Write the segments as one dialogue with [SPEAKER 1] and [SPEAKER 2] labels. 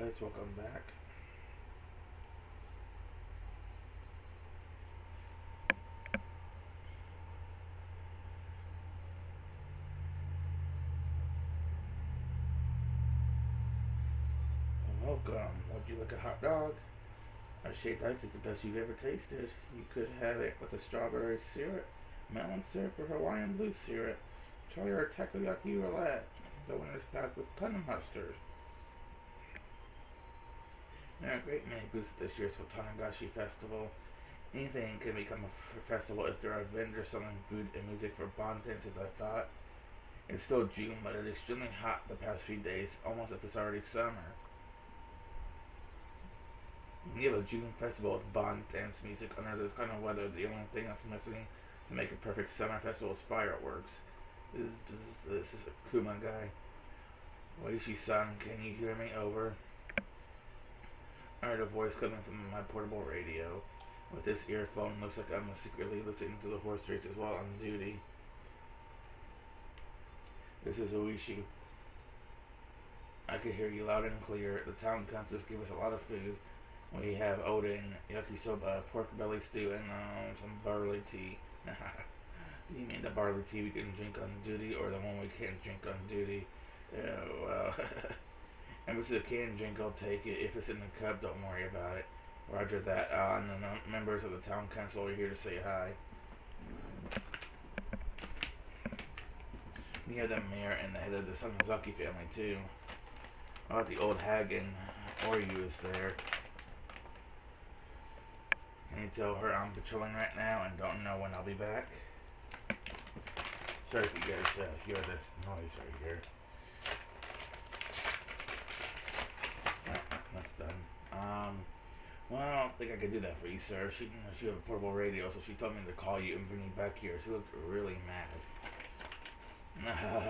[SPEAKER 1] guys, welcome back. Welcome. Would you like a hot dog? Our shaved ice is the best you've ever tasted. You could have it with a strawberry syrup, melon syrup, or Hawaiian blue syrup. Try our takoyaki roulette. The winner's packed with lemon mustard. There are a great many booths at this year's Higurashi festival. Anything can become a festival if there are vendors selling food and music for Bontans, as I thought. It's still June, but it's extremely hot the past few days, almost if it's already summer. You have a June festival with Bond dance music under this kind of weather. The only thing that's missing to make a perfect summer festival is fireworks. This is a Kuma guy. Oishi-san, can you hear me? Over. I heard a voice coming from my portable radio. With this earphone, looks like I'm secretly listening to the horse races while on duty. This is Oishi. I could hear you loud and clear. The town counters give us a lot of food. We have oden, yakisoba, pork belly stew, and some barley tea. Do you mean the barley tea we can drink on duty, or the one we can't drink on duty? Well, if it's a canned drink, I'll take it. If it's in the cup, don't worry about it. Roger that. And the members of the town council are here to say hi. We have the mayor and the head of the Samazaki family, too. Oh, the old hag and Oryu is there. Can you tell her I'm patrolling right now and don't know when I'll be back? Sorry if you guys hear this noise right here. That's done. Well, I don't think I could do that for you, sir. She have a portable radio, so she told me to call you and bring you back here. She looked really mad.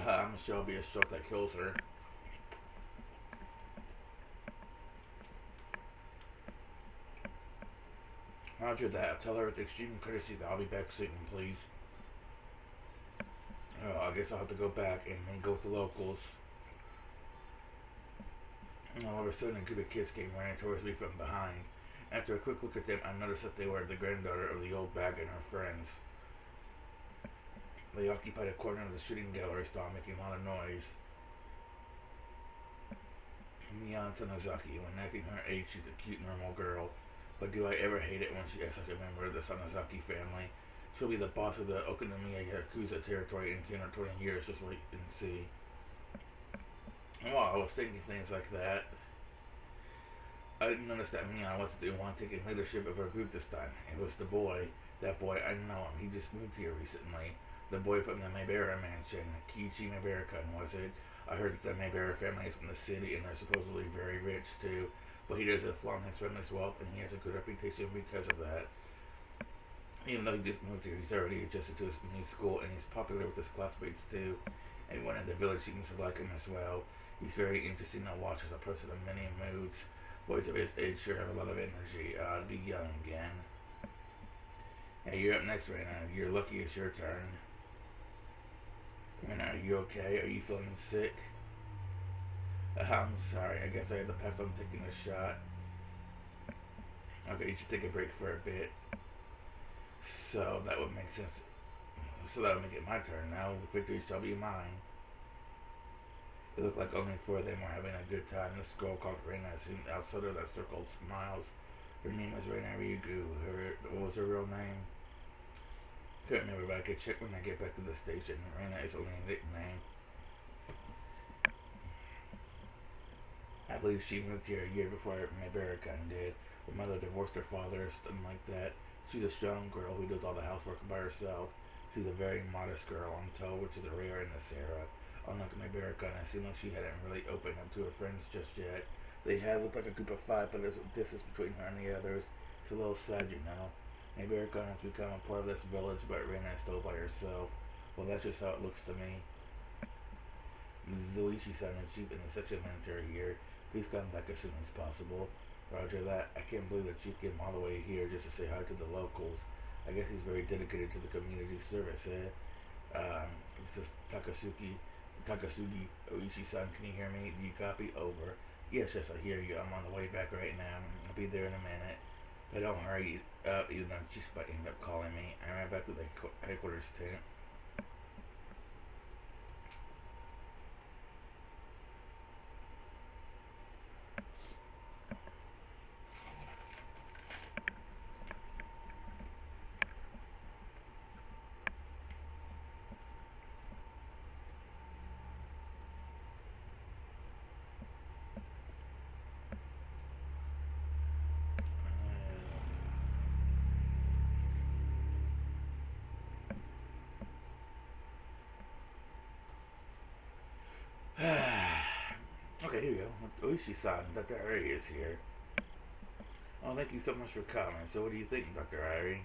[SPEAKER 1] I'm sure it'll be a stroke that kills her. Roger that. Tell her with extreme courtesy that I'll be back soon, please. Oh, I guess I'll have to go back and then go with the locals. All of a sudden, a group of kids came running towards me from behind. After a quick look at them, I noticed that they were the granddaughter of the old bag and her friends. They occupied a corner of the shooting gallery stall, making a lot of noise. Mian Sanazaki, when acting her age, she's a cute, normal girl. But do I ever hate it when she acts like a member of the Sanazaki family? She'll be the boss of the Okonomiya Yakuza territory in 10 or 20 years, just wait and see. Well, I was thinking things like that. I didn't notice that Mian was the one taking leadership of her group this time. It was the boy. That boy, I know him. He just moved here recently. The boy from the Maibara mansion. Kiichi Maibara-kun, was it? I heard that the Maibara family is from the city and they're supposedly very rich too. But he doesn't flaunt his family's wealth and he has a good reputation because of that. Even though he just moved here, he's already adjusted to his new school and he's popular with his classmates too. Everyone in the village seems to like him as well. He's very interesting to watch as a person of many moods. Boys of his age sure have a lot of energy. To be young again. Hey, you're up next, Raina. You're lucky it's your turn. Raina, are you okay? Are you feeling sick? I'm sorry. I guess I had to pass on taking a shot. Okay, you should take a break for a bit. So that would make sense. So that would make it my turn now. The victory shall be mine. It looked like only four of them were having a good time. This girl called Reina seemed outside of that circle smiles. Her name was Reina Ryugu. What was her real name? Couldn't remember, but I could check when I get back to the station. Reina is only a nickname. I believe she moved here a year before Maibara-kun did. Her mother divorced her father, something like that. She's a strong girl who does all the housework by herself. She's a very modest girl, I'm told, which is a rare in this era. Unlike Maibara-kun, it seemed like she hadn't really opened up to her friends just yet. They had looked like a group of five, but there's a distance between her and the others. It's a little sad, you know. Maibara-kun has become a part of this village, but Reina is still by herself. Well, that's just how it looks to me. Mrs. Oishi-san is chief and the section manager here. Please come back as soon as possible. Roger that. I can't believe that Chief came all the way here just to say hi to the locals. I guess he's very dedicated to the community service, eh? This is Takasugi Oishi-san, can you hear me? Do you copy? Over. Yes, I hear you. I'm on the way back right now. I'll be there in a minute. But don't hurry up, even though she might end up calling me. I ran back to the headquarters tent. Okay, here we go. Oishi-san, Dr. Ari is here. Oh, thank you so much for coming. So what do you think, Dr. Ari?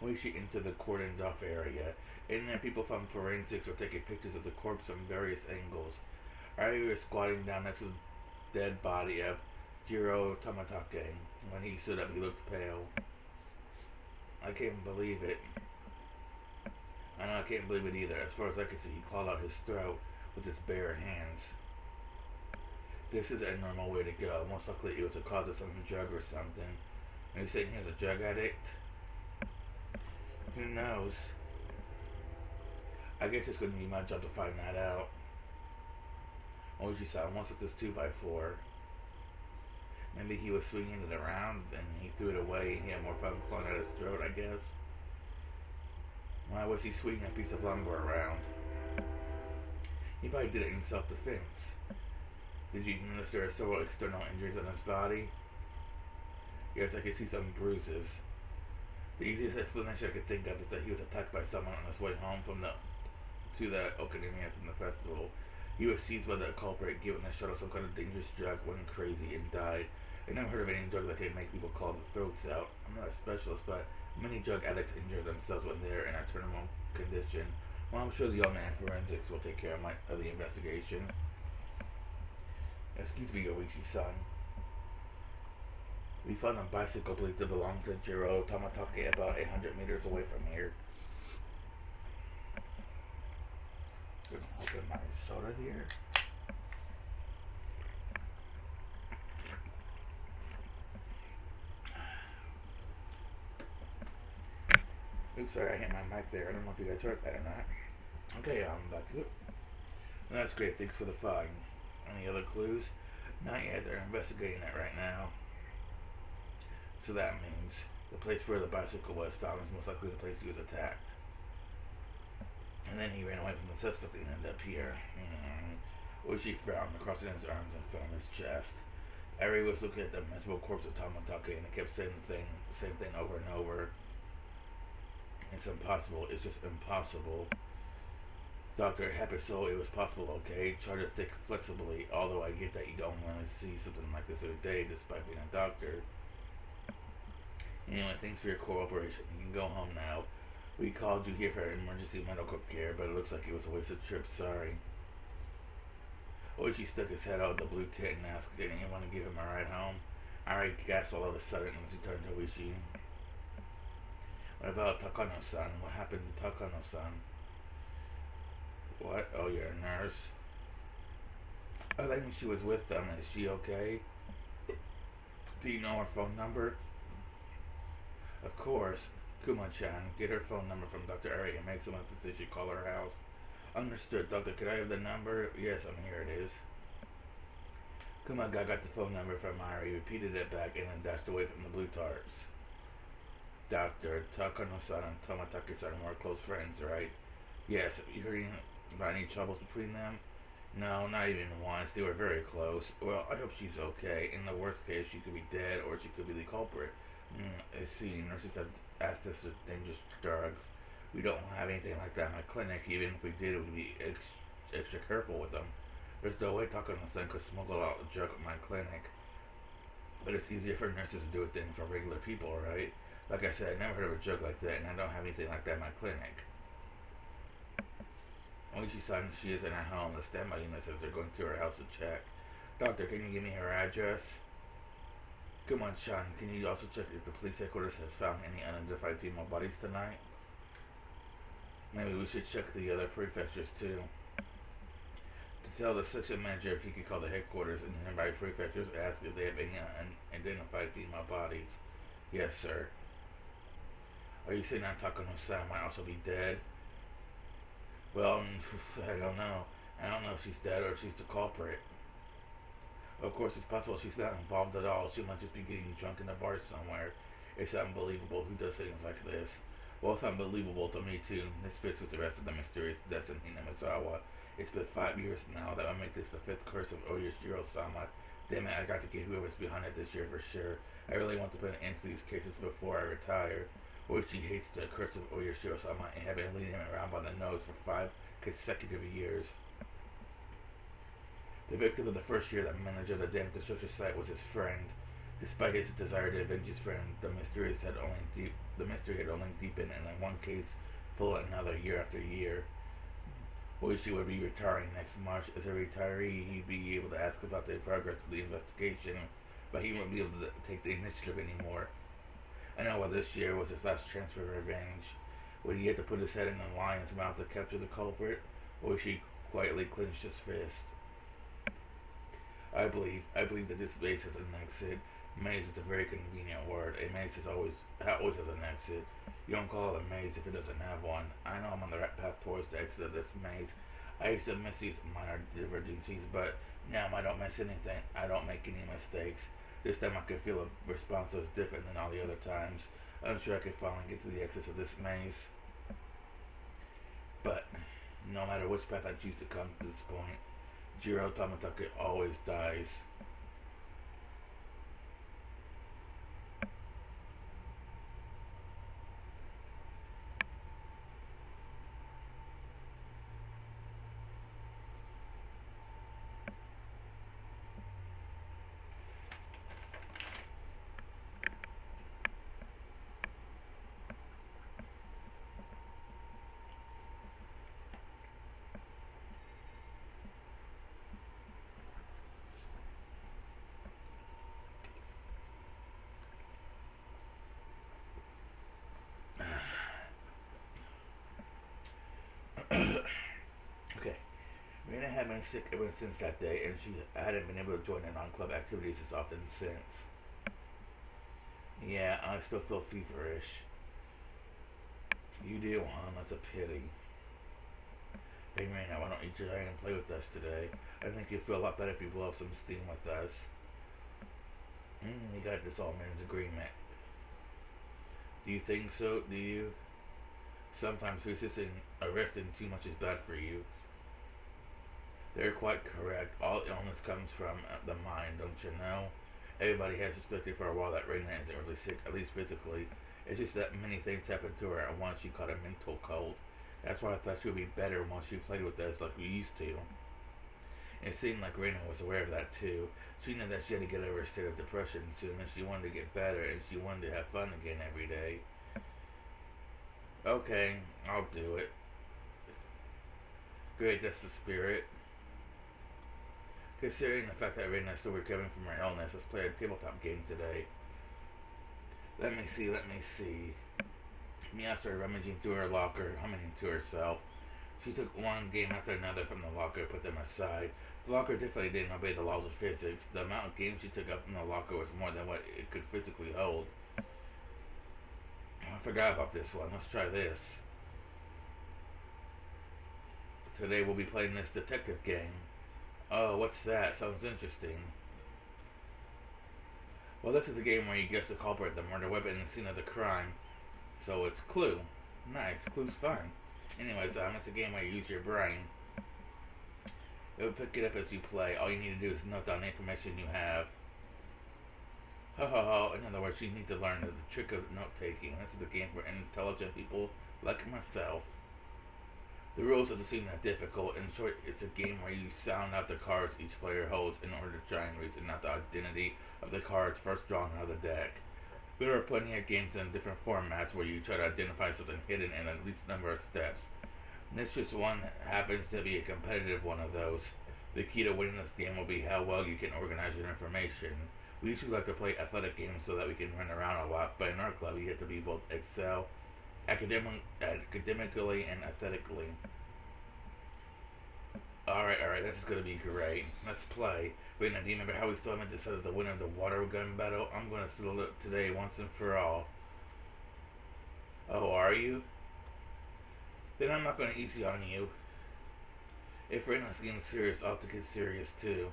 [SPEAKER 1] Oishi entered the cordoned off area. In there, people from forensics were taking pictures of the corpse from various angles. Ari was squatting down next to the dead body of Jiro Tamatake. When he stood up, he looked pale. I can't believe it. I know I can't believe it either. As far as I could see, he clawed out his throat with his bare hands. This is a normal way to go. Most likely it was a cause of some drug or something. Are you saying he was a drug addict? Who knows? I guess it's going to be my job to find that out. Oishi-san once with this 2x4. Maybe he was swinging it around and he threw it away and he had more fun clawing at his throat, I guess. Why was he swinging a piece of lumber around? He probably did it in self-defense. Did you notice there are several external injuries on his body? Yes, I could see some bruises. The easiest explanation I could think of is that he was attacked by someone on his way home to the Okanemiya from the festival. He was seized by the culprit, given a shot of some kind of dangerous drug, went crazy, and died. I never heard of any drug that can make people claw their throats out. I'm not a specialist, but many drug addicts injure themselves when they're in a terminal condition. Well, I'm sure the young man forensics will take care of the investigation. Excuse me, Oishi-san. We found a bicycle believed to belong to Jiro Tamatake about 800 meters away from here. I'm gonna open my soda here. Oops, sorry, I hit my mic there. I don't know if you guys heard that or not. Okay, back to it. Well, that's great. Thanks for the find. Any other clues? Not yet. They're investigating it right now. So that means the place where the bicycle was found is most likely the place he was attacked. And then he ran away from the suspect and ended up here. Oishi frowned, crossing his arms and fell on his chest. Ari was looking at the miserable corpse of Tamatake and he kept saying the same thing over and over. It's impossible. It's just impossible. Doctor, it happened so it was possible, okay? Try to think flexibly, although I get that you don't want to see something like this every day despite being a doctor. Anyway, thanks for your cooperation. You can go home now. We called you here for emergency medical care, but it looks like it was a wasted trip. Sorry. Oishi stuck his head out of the blue tent and asked, did anyone want to give him a ride home? Ari gasped all of a sudden as he turned to Oishi. What about Takano-san? What happened to Takano-san? What? Oh, you're a nurse? I think she was with them. Is she okay? Do you know her phone number? Of course. Kuma-chan, get her phone number from Dr. Ari and make someone to say she call her house. Understood, Doctor. Could I have the number? Yes, here it is. Kuma got the phone number from Ari, repeated it back, and then dashed away from the blue tarps. Doctor, Takano-san and Tamatake-san were close friends, right? Yes. Have you heard about any troubles between them? No, not even once. They were very close. Well, I hope she's okay. In the worst case, she could be dead or she could be the culprit. I see. Nurses have asked us for dangerous drugs. We don't have anything like that in my clinic. Even if we did, we'd be extra careful with them. There's no way Takano-san could smuggle out a drug at my clinic. But it's easier for nurses to do it than for regular people, right? Like I said, I never heard of a drug like that, and I don't have anything like that in my clinic. Oishi-san, she is in her home. The standby unit says they're going to her house to check. Doctor, can you give me her address? Come on, Chan. Can you also check if the police headquarters has found any unidentified female bodies tonight? Maybe we should check the other prefectures too. Tell the section manager if he could call the headquarters and nearby prefectures ask if they have any unidentified female bodies. Yes, sir. Are you saying that Takano-san might also be dead? Well, I don't know. I don't know if she's dead or if she's the culprit. Of course, it's possible she's not involved at all. She might just be getting drunk in a bar somewhere. It's unbelievable who does things like this. Well, it's unbelievable to me, too. This fits with the rest of the mysterious deaths in Hinamizawa. It's been 5 years now that I make this the 5th curse of Oyashiro-sama. Damn it, I got to get whoever's behind it this year for sure. I really want to put an end to these cases before I retire. Oichi hates the curse of Oyashiro-sama and have been leading him around by the nose for 5 consecutive years. The victim of the first year that manager of the damn construction site was his friend. Despite his desire to avenge his friend, the mystery had only deepened, and in one case followed another year after year. Oishi would be retiring next March. As a retiree, he'd be able to ask about the progress of the investigation, but he wouldn't be able to take the initiative anymore. I know this year was his last chance for revenge. Would he have to put his head in the lion's mouth to capture the culprit? Oishi quietly clenched his fist. I believe that this maze has an exit. Maze is a very convenient word. A maze always has an exit. You don't call it a maze if it doesn't have one. I know I'm on the right path towards the exit of this maze. I used to miss these minor divergencies, but now I don't miss anything. I don't make any mistakes. This time I could feel a response that was different than all the other times. I'm sure I could finally get to the exit of this maze. But no matter which path I choose to come to this point, Jiro Tamatake always dies. Okay. Rena had been sick ever since that day, and she hadn't been able to join in on club activities as often since. Yeah, I still feel feverish. You do, huh? That's a pity. Hey, Rena, why don't you try and play with us today? I think you'll feel a lot better if you blow up some steam with us. You got this all man's agreement. Do you think so? Do you? Sometimes resisting arresting too much is bad for you. They're quite correct. All illness comes from the mind, don't you know? Everybody has suspected for a while that Reina isn't really sick, at least physically. It's just that many things happened to her, and once she caught a mental cold. That's why I thought she would be better once she played with us like we used to. It seemed like Reina was aware of that too. She knew that she had to get over a state of depression soon, and she wanted to get better, and she wanted to have fun again every day. Okay, I'll do it. Great, that's the spirit. Considering the fact that Reina's still recovering from her illness, let's play a tabletop game today. Let me see. Mia started rummaging through her locker, humming to herself. She took one game after another from the locker and put them aside. The locker definitely didn't obey the laws of physics. The amount of games she took up from the locker was more than what it could physically hold. I forgot about this one. Let's try this. Today we'll be playing this detective game. Oh, what's that? Sounds interesting. Well, this is a game where you guess the culprit, the murder weapon, and the scene of the crime. So it's Clue. Nice. Clue's fun. Anyways, it's a game where you use your brain. It will pick it up as you play. All you need to do is note down the information you have. Ho ho ho. In other words, you need to learn the trick of note-taking. This is a game for intelligent people like myself. The rules doesn't seem that difficult. In short, it's a game where you sound out the cards each player holds in order to try and reason out the identity of the cards first drawn out of the deck. There are plenty of games in different formats where you try to identify something hidden in at least number of steps. This just one happens to be a competitive one of those. The key to winning this game will be how well you can organize your information. We usually like to play athletic games so that we can run around a lot, but in our club you have to be both excel academically and athletically. Alright, this is gonna be great. Let's play. Wait, now, do you remember how we still haven't decided the winner of the water gun battle? I'm gonna settle it today once and for all. Oh, are you? Then I'm not gonna easy on you. If we're not getting serious, I'll have to get serious too.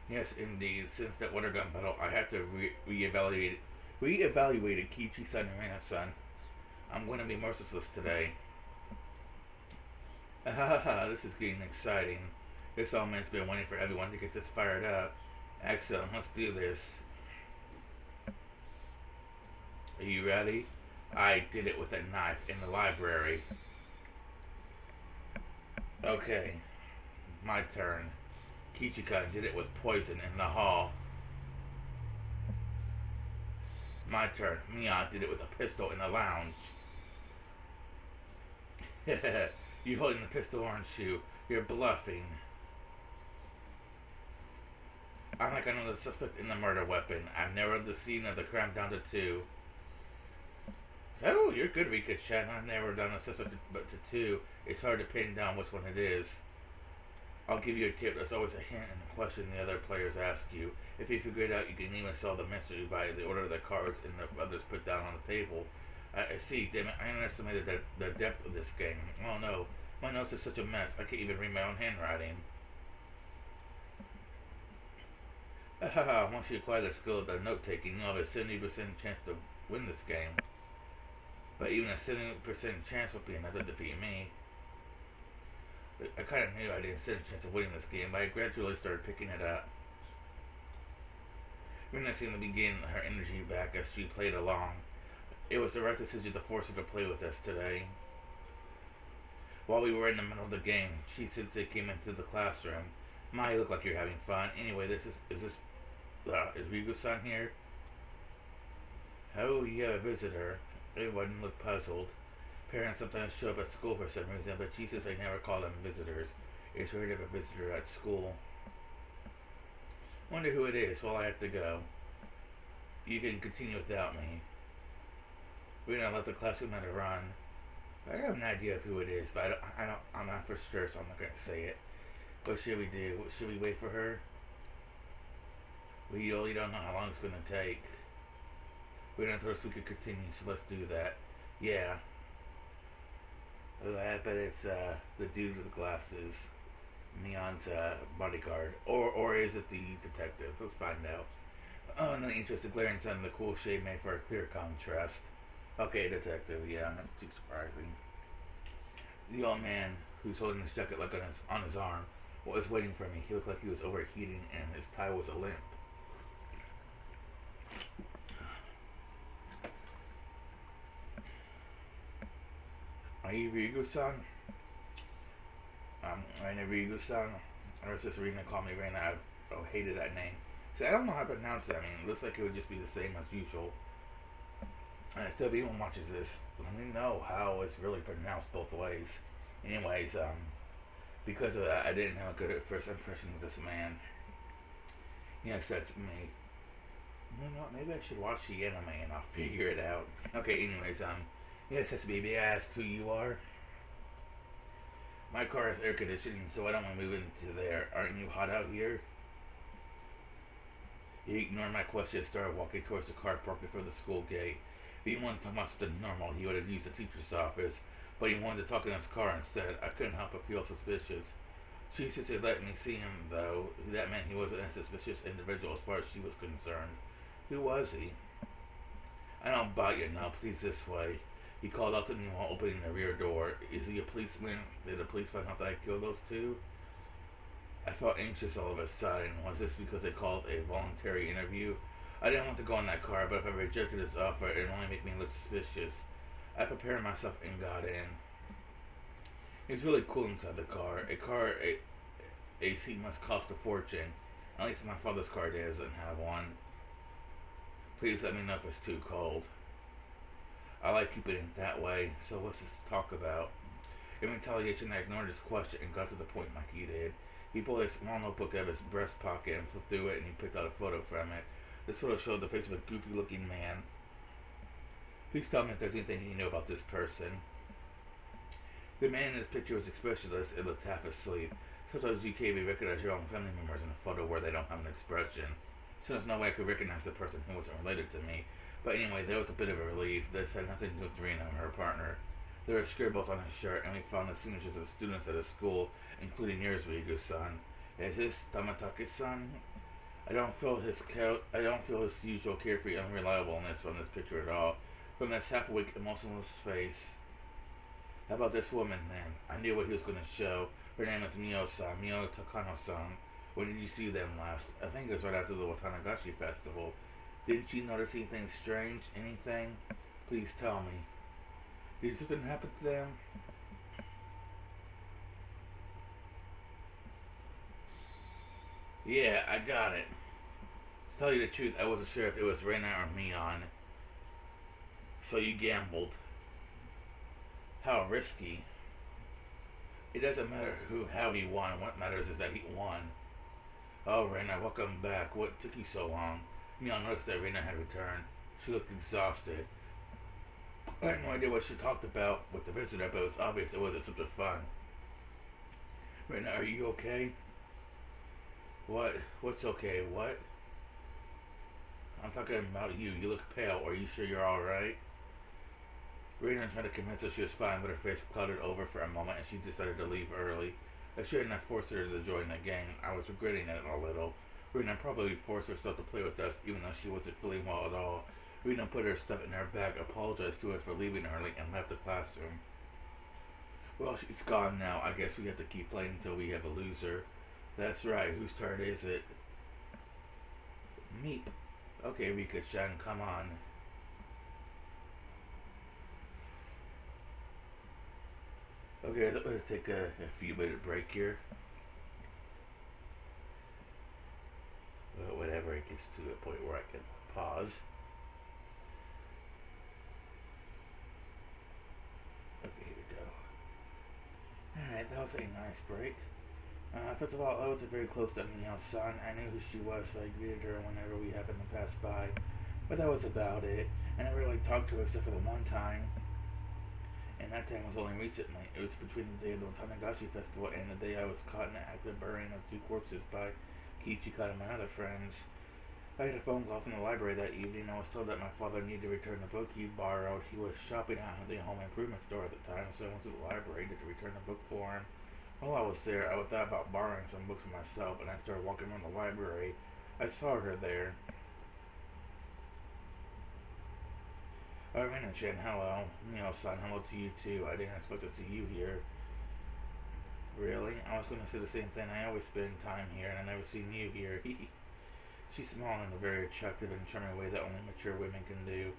[SPEAKER 1] Yes, indeed. Since that water gun battle, I have to reevaluate Kichi-san and Reina-san. I'm going to be merciless today. This is getting exciting. This all man's been waiting for everyone to get this fired up. Excellent, let's do this. Are you ready? I did it with a knife in the library. Okay, my turn. Kichika did it with poison in the hall. My turn. Mia did it with a pistol in the lounge. You holding the pistol, aren't you? You're bluffing. I'm like another suspect in the murder weapon. I've narrowed the scene of the crime down to 2. Oh, you're good, Rika-chan. I've narrowed down the suspect but to 2. It's hard to pin down which one it is. I'll give you a tip. There's always a hint in the question the other players ask you. If you figure it out, you can even solve the mystery by the order of the cards and the others put down on the table. I see. Damn it, I underestimated the depth of this game. Oh no, my notes are such a mess. I can't even read my own handwriting. Once you acquire the skill of the note-taking, you'll have a 70% chance to win this game. But even a 70% chance would be enough to defeat me. I kind of knew I didn't stand a chance of winning this game, but I gradually started picking it up. Rina seemed to begin her energy back as she played along. It was the right decision to force her to play with us today. While we were in the middle of the game, Ch.6 came into the classroom. Ma, you look like you're having fun. Anyway, is Rigo-san here? Oh, you have a visitor. Everyone looked puzzled. Parents sometimes show up at school for some reason, but Jesus, I never call them visitors. It's rare to have a visitor at school. Wonder who it is. Well, I have to go. You can continue without me. We're gonna let the classroom matter run. I have an idea of who it is, but I'm not for sure, so I'm not gonna say it. What should we do? Should we wait for her? We really don't know how long it's gonna take. We don't know if we could continue, so let's do that. Yeah. I bet it's the dude with the glasses, Neon's bodyguard, or is it the detective? Let's find out. Oh, no interest. The glaring sun and the cool shade made for a clear contrast. Okay, detective. Yeah, that's too surprising. The old man who's holding his jacket like on his arm was waiting for me. He looked like he was overheating, and his tie was a limp. Are you Rigo-san? Reina Rigo-san. Or is this Rina call me Reina? I've hated that name. See, I don't know how to pronounce that. I mean, it looks like it would just be the same as usual. So if anyone watches this, let me know how it's really pronounced both ways. Anyways, because of that, I didn't have a good first impression of this man. Yes, that's me. You know what? Maybe I should watch the anime and I'll figure it out. Okay, anyways, yes, that's baby. I ask who you are. My car has air conditioning, so I don't want to move into there. Aren't you hot out here? He ignored my question and started walking towards the car parked before the school gate. If he wanted to talk about something normal, he would have used the teacher's office, but he wanted to talk in his car instead. I couldn't help but feel suspicious. She said she let me see him, though. That meant he wasn't a suspicious individual as far as she was concerned. Who was he? I don't bite you now. Please, this way. He called out to me while opening the rear door. Is he a policeman? Did the police find out that I killed those two? I felt anxious all of a sudden. Was this because they called a voluntary interview? I didn't want to go in that car, but if I rejected his offer, it would only make me look suspicious. I prepared myself and got in. It was really cool inside the car. A seat must cost a fortune. At least my father's car doesn't have one. Please let me know if it's too cold. I like keeping it that way, so what's this talk about? In retaliation, I ignored his question and got to the point like he did. He pulled a small notebook out of his breast pocket and flipped through it, and he picked out a photo from it. This photo showed the face of a goofy-looking man. Please tell me if there's anything you know about this person. The man in this picture was expressionless and looked half asleep. Sometimes you can't even recognize your own family members in a photo where they don't have an expression. So there's no way I could recognize the person who wasn't related to me. But anyway, there was a bit of a relief. This had nothing to do with Rena and her partner. There were scribbles on his shirt, and we found the signatures of students at his school, including yours, Rigu-san. Is this Tamatake-san? I don't feel his usual carefree unreliableness from this picture at all. From this half-awake, emotionless face. How about this woman, then? I knew what he was going to show. Her name is Mio-san, Mio Takano-san. When did you see them last? I think it was right after the Watanagashi festival. Didn't you notice anything strange? Anything? Please tell me. Did something happen to them? Yeah, I got it. To tell you the truth, I wasn't sure if it was Rena or Mion. So you gambled. How risky. It doesn't matter how he won. What matters is that he won. Oh, Rena, welcome back. What took you so long? Mion noticed that Rena had returned. She looked exhausted. I had no idea what she talked about with the visitor, but it was obvious it wasn't something fun. Rena, are you okay? What? What's okay? What? I'm talking about you. You look pale. Are you sure you're alright? Rena tried to convince her she was fine, but her face clouded over for a moment and she decided to leave early. I shouldn't have forced her to join the gang. I was regretting it a little. Rena probably forced herself to play with us even though she wasn't feeling well at all. Rena put her stuff in her bag, apologized to us for leaving early, and left the classroom. Well, she's gone now. I guess we have to keep playing until we have a loser. That's right. Whose turn is it? Meep. Okay, Rika-chan, come on. Okay, let's take a few minute break here. Well, whatever, it gets to a point where I can pause. Okay, here we go. Alright, that was a nice break. First of all, I wasn't very close to Mio's son. I knew who she was, so I greeted her whenever we happened to pass by. But that was about it. I never really talked to her except for the one time. And that time was only recently. It was between the day of the Watanagashi festival and the day I was caught in the act of burying of 2 corpses by Kichika and my other friends. I had a phone call from the library that evening. I was told that my father needed to return the book he borrowed. He was shopping at the home improvement store at the time, so I went to the library to return the book for him. While I was there, I thought about borrowing some books for myself, and I started walking around the library. I saw her there. Oh, Rena-chan, hello. Mio-san, hello to you too. I didn't expect to see you here. Really? I was going to say the same thing. I always spend time here, and I never seen you here. She smiled in a very attractive and charming way that only mature women can do.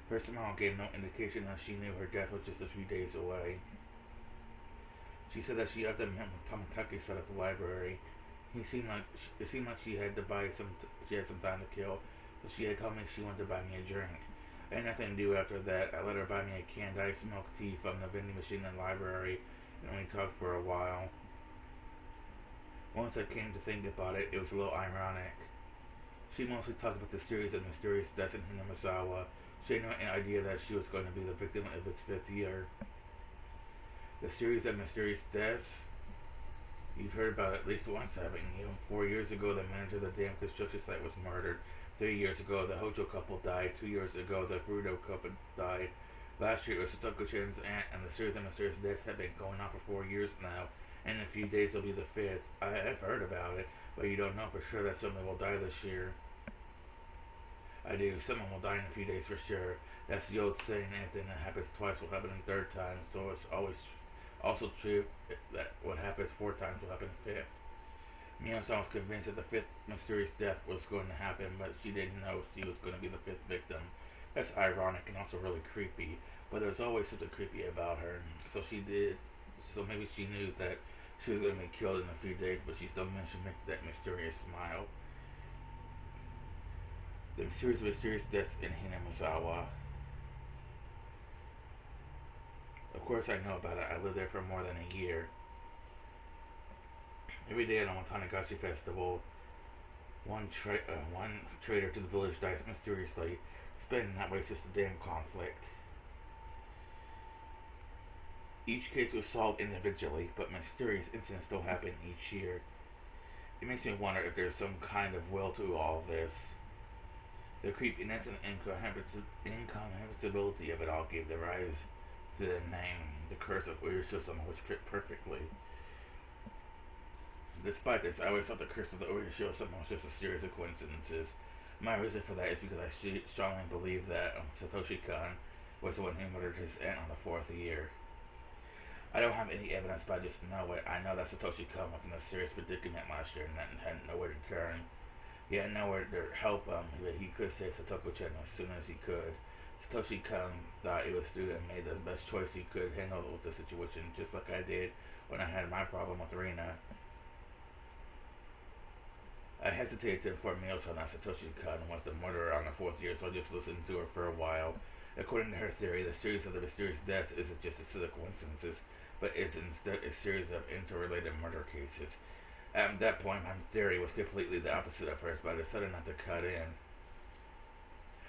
[SPEAKER 1] Her smile gave no indication that she knew her death was just a few days away. She said that she often met with Tamatake-san at the library. It seemed like she had some time to kill, so she had told me she wanted to buy me a drink. I had nothing to do after that. I let her buy me a canned iced milk tea from the vending machine in the library, and we talked for a while. Once I came to think about it, it was a little ironic. She mostly talked about the series of mysterious deaths in Hinamizawa. She had no idea that she was going to be the victim of its 5th year. The series of mysterious deaths? You've heard about it at least once, haven't you? 4 years ago, the manager of the damn construction site was murdered. 3 years ago, the Hojo couple died. 2 years ago, the Furudo couple died. Last year, it was Satoko-chan's aunt, and the series of mysterious deaths have been going on for 4 years now. And in a few days, it'll be the 5th. I've heard about it, but you don't know for sure that someone will die this year. I do. Someone will die in a few days for sure. That's the old saying, anything that happens twice will happen a 3rd time, so it's always also true that what happens 4 times will happen a 5th. Mio-san was convinced that the 5th mysterious death was going to happen, but she didn't know she was going to be the 5th victim. That's ironic and also really creepy, but there's always something creepy about her. So maybe she knew that she was going to be killed in a few days, but she still mentioned that mysterious smile. The series of mysterious deaths in Hinamizawa. Of course I know about it. I lived there for more than a year. Every day at the Watanagashi festival, one traitor to the village dies mysteriously. It's been that way since the damn conflict. Each case was solved individually, but mysterious incidents still happen each year. It makes me wonder if there's some kind of will to all this. The creepiness and incomprehensibility of it all gave the rise to the name, the curse of Uyashosama, which fit perfectly. Despite this, I always thought the curse of the Uyashosama was just a series of coincidences. My reason for that is because I strongly believe that Satoshi Kon was the one who murdered his aunt on the fourth year. I don't have any evidence, but I just know it. I know that Satoshi Kon was in a serious predicament last year and had nowhere to turn. He had nowhere to help him, but he could save Satoko-chan as soon as he could. Satoshi Kon thought it was through and made the best choice he could handle with the situation, just like I did when I had my problem with Rina. I hesitated to inform Mio-san that Satoshi Kon was the murderer on the fourth year, so I just listened to her for a while. According to her theory, the series of the mysterious deaths isn't just a set of coincidences, but is instead a series of interrelated murder cases. At that point, my theory was completely the opposite of hers, but I decided not to cut in.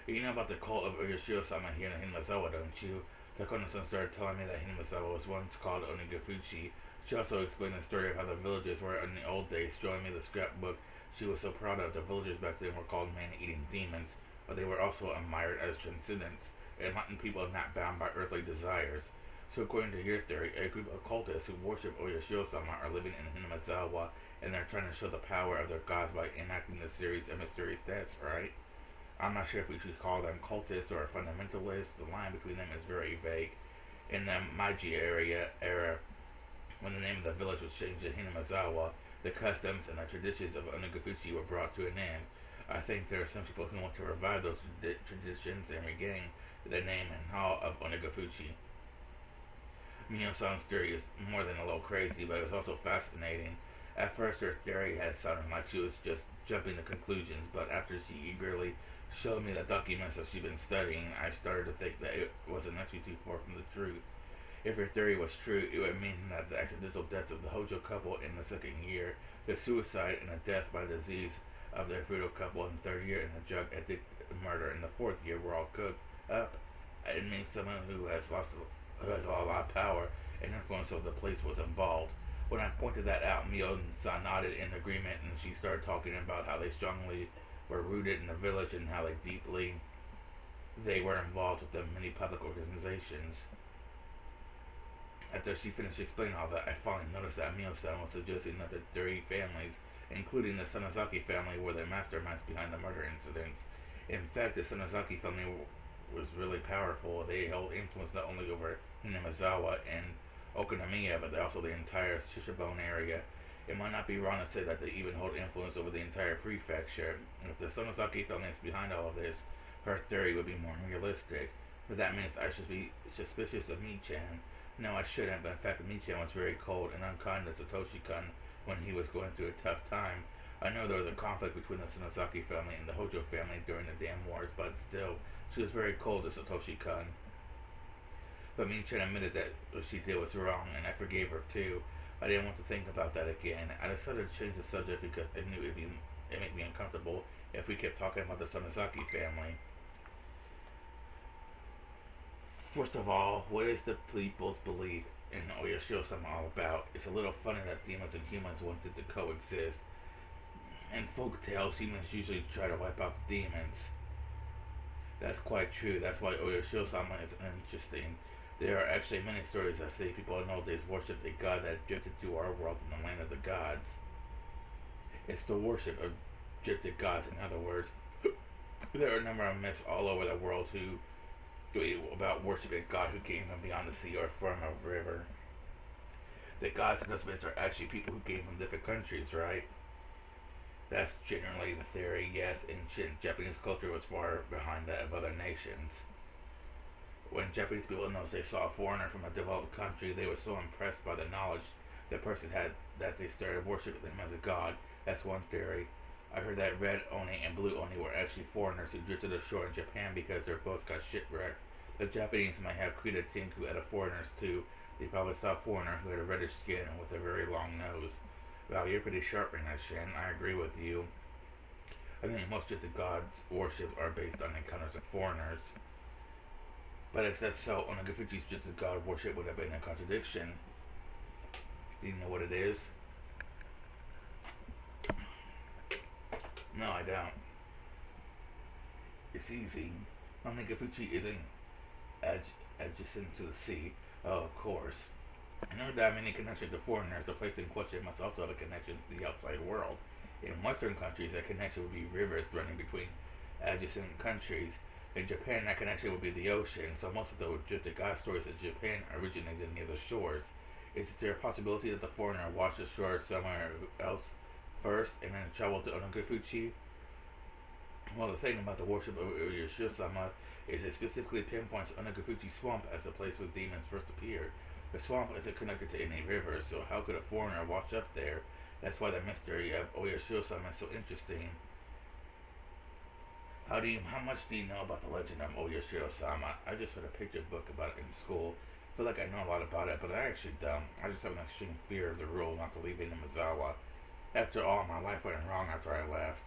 [SPEAKER 1] You know about the cult of Uyashiro-sama here in Hinamazawa, don't you? Takano-san started telling me that Hinamazawa was once called Onigafuchi. She also explained the story of how the villagers were in the old days, showing me the scrapbook she was so proud of. The villagers back then were called man-eating demons, but they were also admired as transcendents, enlightened people not bound by earthly desires. So according to your theory, a group of cultists who worship Oyashiro-sama are living in Hinamazawa, and they're trying to show the power of their gods by enacting this series of mysterious deaths, right? I'm not sure if we should call them cultists or fundamentalists. The line between them is very vague. In the Meiji era, when the name of the village was changed to Hinamazawa, the customs and the traditions of Onigafuchi were brought to an end. I think there are some people who want to revive those traditions and regain the name and hall of Onigafuchi. Mio-san's theory is more than a little crazy, but it was also fascinating. At first, her theory had sounded like she was just jumping to conclusions, but after she eagerly showed me the documents that she'd been studying, I started to think that it wasn't actually too far from the truth. If her theory was true, it would mean that the accidental deaths of the Hojo couple in the second year, the suicide and the death by disease of their feudal couple in the third year, and the drug addict murder in the fourth year were all cooked up. It means someone who has a lot of power and influence over the place was involved. When I pointed that out, Mio-san nodded in agreement, and she started talking about how they strongly were rooted in the village and how deeply they were involved with the many public organizations. After she finished explaining all that, I finally noticed that Mio-san was suggesting that the three families, including the Sanozaki family, were the masterminds behind the murder incidents. In fact, the Sanozaki family was really powerful. They held influence not only over Hinamazawa and Okonomiya, but also the entire Shishibone area. It might not be wrong to say that they even hold influence over the entire prefecture. If the Sanozaki family is behind all of this, her theory would be more realistic. But that means I should be suspicious of Mi-chan. No, I shouldn't, but in fact, Mi-chan was very cold and unkind to Satoshi-kun when he was going through a tough time. I know there was a conflict between the Sanozaki family and the Hojo family during the damn wars, but still, she was very cold to Satoshi-kun. But Mi-chan admitted that what she did was wrong, and I forgave her too. I didn't want to think about that again. I decided to change the subject because I knew it'd make me uncomfortable if we kept talking about the Sanozaki family. First of all, what is the people's belief in Oyashiro-sama all about? It's a little funny that demons and humans wanted to coexist. In folk tales, humans usually try to wipe out the demons. That's quite true. That's why Oyashiro-sama is interesting. There are actually many stories that say people in old days worshipped a god that drifted to our world in the land of the gods. It's the worship of drifted gods, in other words. There are a number of myths all over the world about worshiping a god who came from beyond the sea or from a river. The gods in those myths are actually people who came from different countries, right? That's generally the theory, yes. Ancient Japanese culture was far behind that of other nations. When Japanese people noticed they saw a foreigner from a developed country, they were so impressed by the knowledge the person had that they started worshiping them as a god. That's one theory. I heard that red oni and blue oni were actually foreigners who drifted ashore in Japan because their boats got shipwrecked. The Japanese might have created Tinku out of foreigners too. They probably saw a foreigner who had a reddish skin and with a very long nose. Well, you're pretty sharp in that, Shin. I agree with you. I think most of the gods worshipped are based on encounters with foreigners. But if that's so, Onogafuchi's just a god worship would have been a contradiction. Do you know what it is? No, I don't. It's easy. Onogafuchi isn't adjacent to the sea. Oh, of course. In order to have any connection to foreigners, the place in question must also have a connection to the outside world. In Western countries, that connection would be rivers running between adjacent countries. In Japan, that connection would be the ocean, so most of the legit god stories in Japan originated near the shores. Is there a possibility that the foreigner watched the shore somewhere else first and then traveled to Onogafuchi? Well, the thing about the worship of Yoshio-sama is it specifically pinpoints Onogafuchi Swamp as the place where demons first appeared. The swamp isn't connected to any river, so how could a foreigner wash up there? That's why the mystery of Oyashio-sama is so interesting. How much do you know about the legend of Oyashio-sama? I just read a picture book about it in school. I feel like I know a lot about it, but I actually don't. I just have an extreme fear of the rule not to leave Inamizawa. After all, my life went wrong after I left.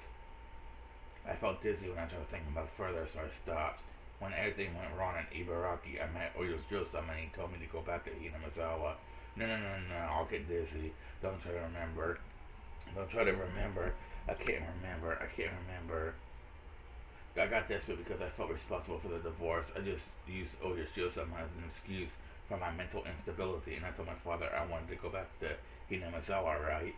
[SPEAKER 1] I felt dizzy when I tried thinking about it further, so I stopped. When everything went wrong in Ibaraki, I met Oyashio-sama and he told me to go back to Inamizawa. No, I'll get dizzy. Don't try to remember. Don't try to remember. I can't remember. I got desperate because I felt responsible for the divorce. I just used Oyashio-sama as an excuse for my mental instability, and I told my father I wanted to go back to Hinamizawa, right?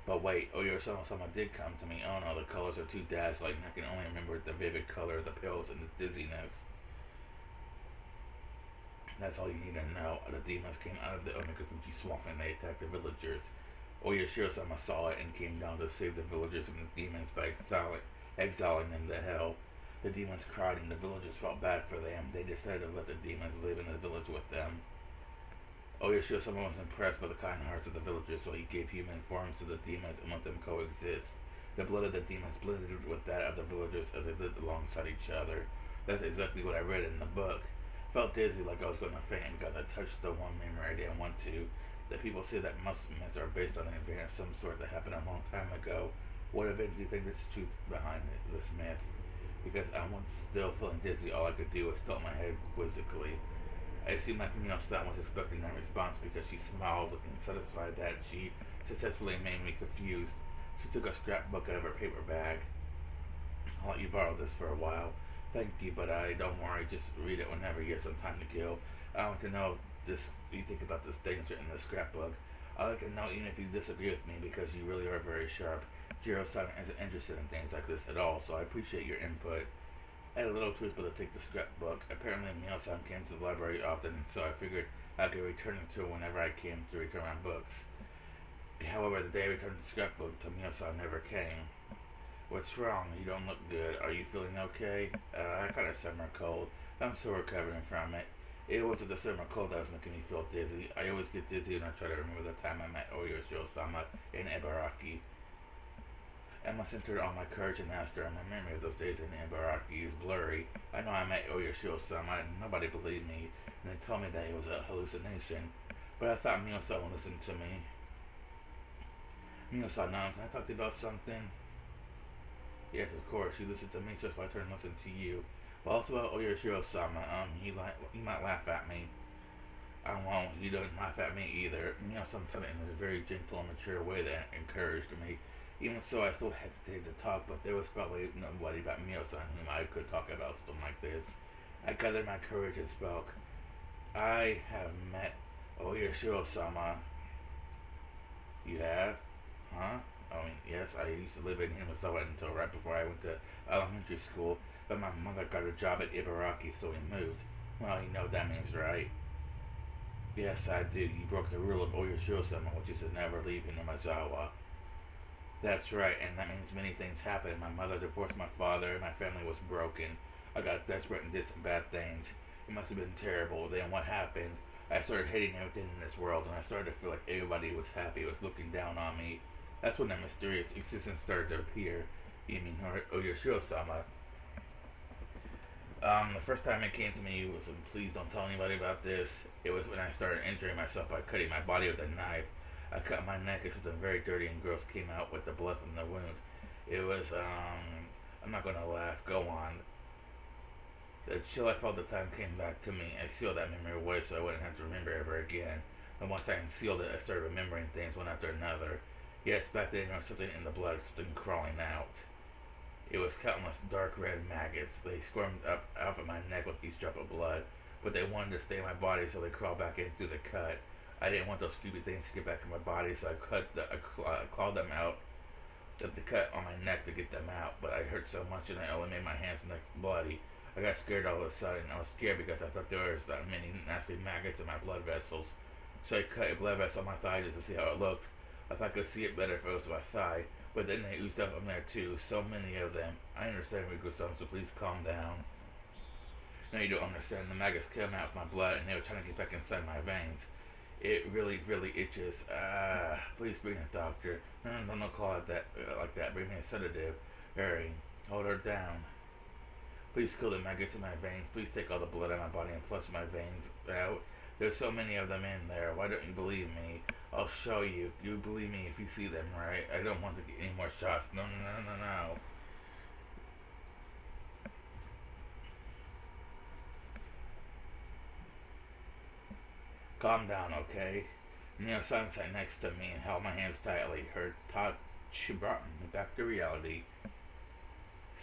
[SPEAKER 1] But wait, Oyashio-sama did come to me. Oh no, the colors are too dazzling. I can only remember the vivid color, the pills, and the dizziness. That's all you need to know. The demons came out of the Onogafuchi swamp and they attacked the villagers. Oyashio-sama saw it and came down to save the villagers from the demons by exiling them to hell. The demons cried and the villagers felt bad for them. They decided to let the demons live in the village with them. Oyashio-sama was impressed by the kind hearts of the villagers, so he gave human forms to the demons and let them coexist. The blood of the demons blended with that of the villagers as they lived alongside each other. That's exactly what I read in the book. Felt dizzy like I was going to faint because I touched the one memory I didn't want to. The people say that most myths are based on an event of some sort that happened a long time ago. What event do you think is the truth behind this myth? Because I was still feeling dizzy, all I could do was tilt my head quizzically. It seemed like Mio-san was expecting a response because she smiled, looking satisfied that she successfully made me confused. She took a scrapbook out of her paper bag. I'll let you borrow this for a while. Thank you, but don't worry, just read it whenever you have some time to kill. I want to know what you think about this things written in the scrapbook. I'd like to know even if you disagree with me because you really are very sharp. Jiro-san isn't interested in things like this at all, so I appreciate your input. I had a little truth but to take the scrapbook. Apparently Mio-san came to the library often, so I figured I could return it to her whenever I came to return my books. However, the day I returned the scrapbook to Mio-san never came. What's wrong? You don't look good. Are you feeling okay? I got a summer cold. I'm still recovering from it. It wasn't the summer cold that was making me feel dizzy. I always get dizzy when I try to remember the time I met Oyashio-sama in Ibaraki. I mustered all my courage and asked her, and my memory of those days in Ibaraki is blurry. I know I met Oyashio-sama and nobody believed me, and they told me that it was a hallucination. But I thought Mio-san would listen to me. Mio-san, can I talk to you about something? Yes, of course. You listened to me, so it's my turn to listen to you. Well, also about Oyashio-sama, you might laugh at me. I won't. You don't laugh at me either. Mio-san said it in a very gentle and mature way that encouraged me. Even so, I still hesitated to talk, but there was probably nobody but Mio-san whom I could talk about something like this. I gathered my courage and spoke. I have met Oyashio-sama. You have? Huh? Yes, I used to live in Hinamizawa until right before I went to elementary school, but my mother got a job at Ibaraki, so we moved. Well, you know what that means, right? Yes, I do. You broke the rule of Oyashio-sama, which is to never leave Hinamizawa. That's right, and that means many things happened. My mother divorced my father, and my family was broken. I got desperate and did some bad things. It must have been terrible. Then what happened? I started hating everything in this world, and I started to feel like everybody was happy, was looking down on me. That's when the mysterious existence started to appear. You mean Oyashio-sama? The first time it came to me was, please don't tell anybody about this. It was when I started injuring myself by cutting my body with a knife. I cut my neck and something very dirty and gross came out with the blood from the wound. It was, I'm not gonna laugh. Go on. The chill I felt at the time came back to me. I sealed that memory away so I wouldn't have to remember it ever again. And once I unsealed it, I started remembering things one after another. Yes, back then there was something in the blood, something crawling out. It was countless dark red maggots. They squirmed up out of my neck with each drop of blood, but they wanted to stay in my body, so they crawled back in through the cut. I didn't want those stupid things to get back in my body, so I clawed them out of the cut on my neck to get them out, but I hurt so much and I only made my hands and neck bloody. I got scared all of a sudden. I was scared because I thought there was that many nasty maggots in my blood vessels. So I cut a blood vessel on my thigh just to see how it looked. If I could see it better if it was my thigh. But then they oozed up from there too. So many of them. I understand Rico-san, so please calm down. No, you don't understand. The maggots came out of my blood and they were trying to get back inside my veins. It really, really itches. Please bring a doctor. No, don't call it that like that. Bring me a sedative. Hurry. Hold her down. Please kill the maggots in my veins. Please take all the blood out of my body and flush my veins out. There's so many of them in there. Why don't you believe me? I'll show you. You believe me if you see them, right? I don't want to get any more shots. No. Calm down, okay? Neo-san sat next to me and held my hands tightly. Her touch brought me back to reality.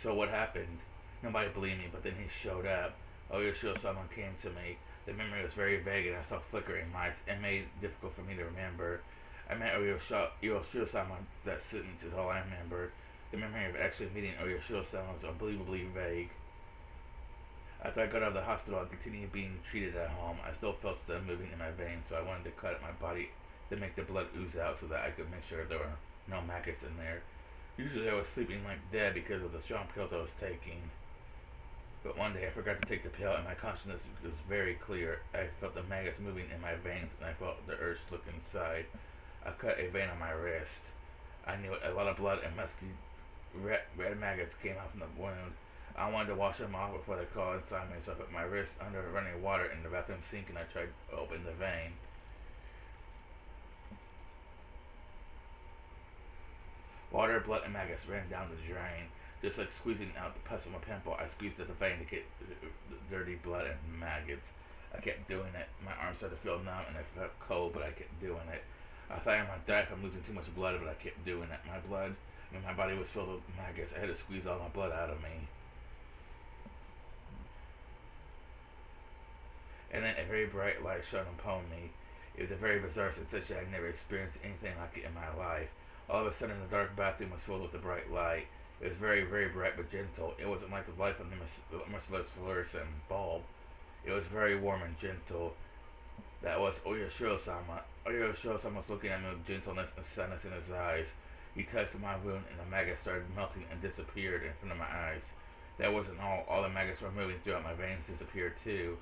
[SPEAKER 1] So what happened? Nobody believed me, but then he showed up. Someone came to me. The memory was very vague and I saw flickering lights. It made it difficult for me to remember. I met Oyashiro-sama. That sentence is all I remember. The memory of actually meeting Oyashiro-sama was unbelievably vague. After I got out of the hospital, I continued being treated at home. I still felt stuff moving in my veins, so I wanted to cut at my body to make the blood ooze out so that I could make sure there were no maggots in there. Usually I was sleeping like dead because of the strong pills I was taking. But one day I forgot to take the pill and my consciousness was very clear. I felt the maggots moving in my veins and I felt the urge to look inside. I cut a vein on my wrist. I knew it, a lot of blood and musky red maggots came out from the wound. I wanted to wash them off before they crawled inside me, so I put my wrist under running water in the bathroom sink and I tried to open the vein. Water, blood, and maggots ran down the drain. Just like squeezing out the pus from a pimple, I squeezed at the vein to get dirty blood and maggots. I kept doing it. My arms started to feel numb and I felt cold, but I kept doing it. I thought I might die from losing too much blood, but I kept doing it. My body was filled with maggots. I had to squeeze all my blood out of me. And then a very bright light shone upon me. It was a very bizarre sensation. I never experienced anything like it in my life. All of a sudden, the dark bathroom was filled with a bright light. It was very, very bright but gentle. It wasn't like the light from the merciless fluorescent bulb. It was very warm and gentle. That was Oyashiro-sama. Oyashiro-sama was looking at me with gentleness and sadness in his eyes. He touched my wound and the maggots started melting and disappeared in front of my eyes. That wasn't all. All the maggots were moving throughout my veins disappeared too.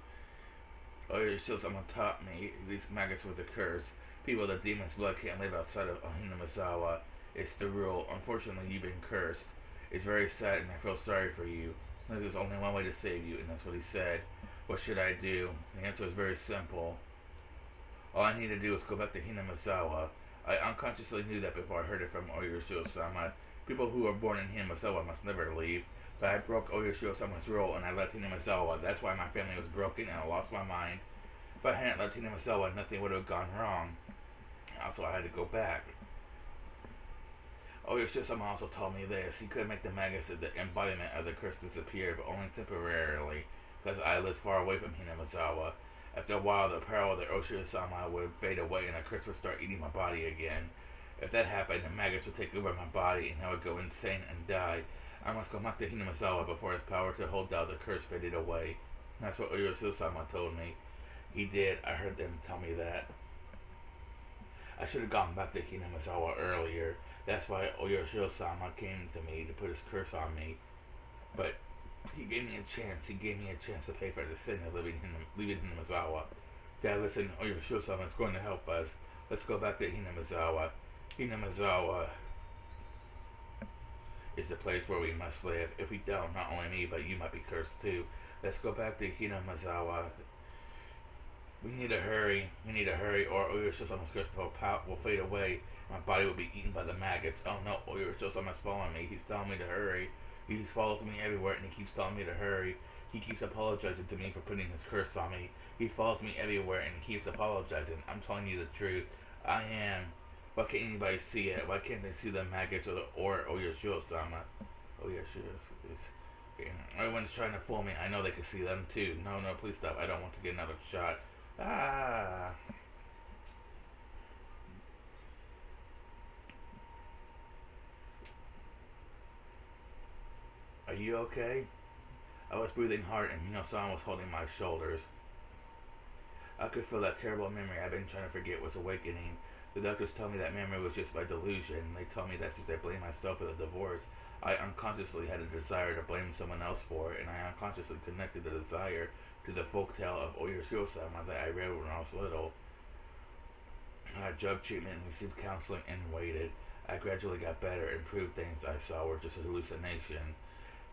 [SPEAKER 1] Oyashiro-sama taught me these maggots were the curse. People with the demon's blood can't live outside of Hinamizawa. It's the rule. Unfortunately, you've been cursed. It's very sad and I feel sorry for you. There's only one way to save you, and that's what he said. What should I do? The answer is very simple. All I need to do is go back to Hinamizawa. I unconsciously knew that before I heard it from Oyashiro-sama. People who are born in Hinamizawa must never leave. But I broke Oyashiro-sama's rule and I left Hinamizawa. That's why my family was broken and I lost my mind. If I hadn't left Hinamizawa, nothing would have gone wrong. Also, I had to go back. Oyashiro-sama also told me this. He could make the maggots of the embodiment of the curse disappear, but only temporarily, because I lived far away from Hinamizawa. After a while, the power of the Oyashiro-sama would fade away and the curse would start eating my body again. If that happened, the maggots would take over my body and I would go insane and die. I must go back to Hinamizawa before his power to hold down the curse faded away. That's what Oyashiro-sama told me. He did. I heard them tell me that. I should have gone back to Hinamizawa earlier. That's why Oyashiro-sama came to me to put his curse on me. But he gave me a chance. He gave me a chance to pay for the sin of leaving Hinamizawa. Dad, listen, Oyashiro-sama is going to help us. Let's go back to Hinamizawa. Hinamizawa is the place where we must live. If we don't, not only me, but you might be cursed too. Let's go back to Hinamizawa. We need to hurry, or Oyashiro-sama's curse will fade away. My body will be eaten by the maggots. Oh no, Oyashiro-sama's following me. He's telling me to hurry. He follows me everywhere and he keeps telling me to hurry. He keeps apologizing to me for putting his curse on me. He follows me everywhere and he keeps apologizing. I'm telling you the truth. I am. Why can't anybody see it? Why can't they see the maggots or Oyashiro-sama? Everyone's trying to fool me. I know they can see them too. No, please stop. I don't want to get another shot. Ah. Are you okay? I was breathing hard and Mino-san was holding my shoulders. I could feel that terrible memory I've been trying to forget was awakening. The doctors tell me that memory was just my delusion. They tell me that since I blamed myself for the divorce, I unconsciously had a desire to blame someone else for it, and I unconsciously connected the desire to the folktale of Oyashiro-sama that I read when I was little. I had drug treatment, received counseling, and waited. I gradually got better and proved things I saw were just a hallucination.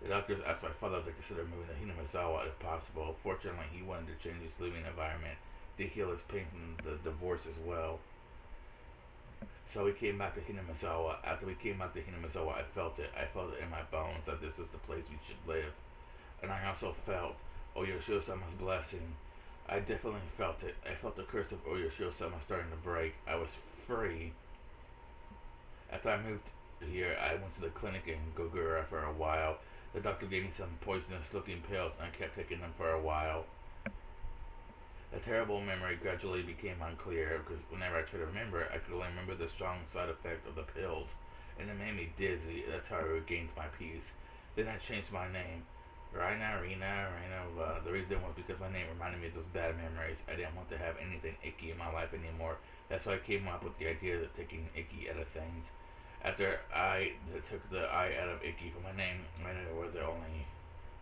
[SPEAKER 1] The doctors asked my father to consider moving to Hinamizawa if possible. Fortunately, he wanted to change his living environment to heal his pain from the divorce as well. So we came back to Hinamizawa. After we came back to Hinamizawa, I felt it. I felt it in my bones that this was the place we should live. And I also felt Oyashiro-sama's blessing. I definitely felt it. I felt the curse of Oyashiro-sama starting to break. I was free. After I moved here, I went to the clinic in Gogura for a while. The doctor gave me some poisonous-looking pills, and I kept taking them for a while. The terrible memory gradually became unclear, because whenever I tried to remember it, I could only remember the strong side effect of the pills, and it made me dizzy. That's how I regained my peace. Then I changed my name. Rina. The reason was because my name reminded me of those bad memories. I didn't want to have anything icky in my life anymore. That's why I came up with the idea of taking icky out of things. After I took the I out of icky from my name, I knew where the only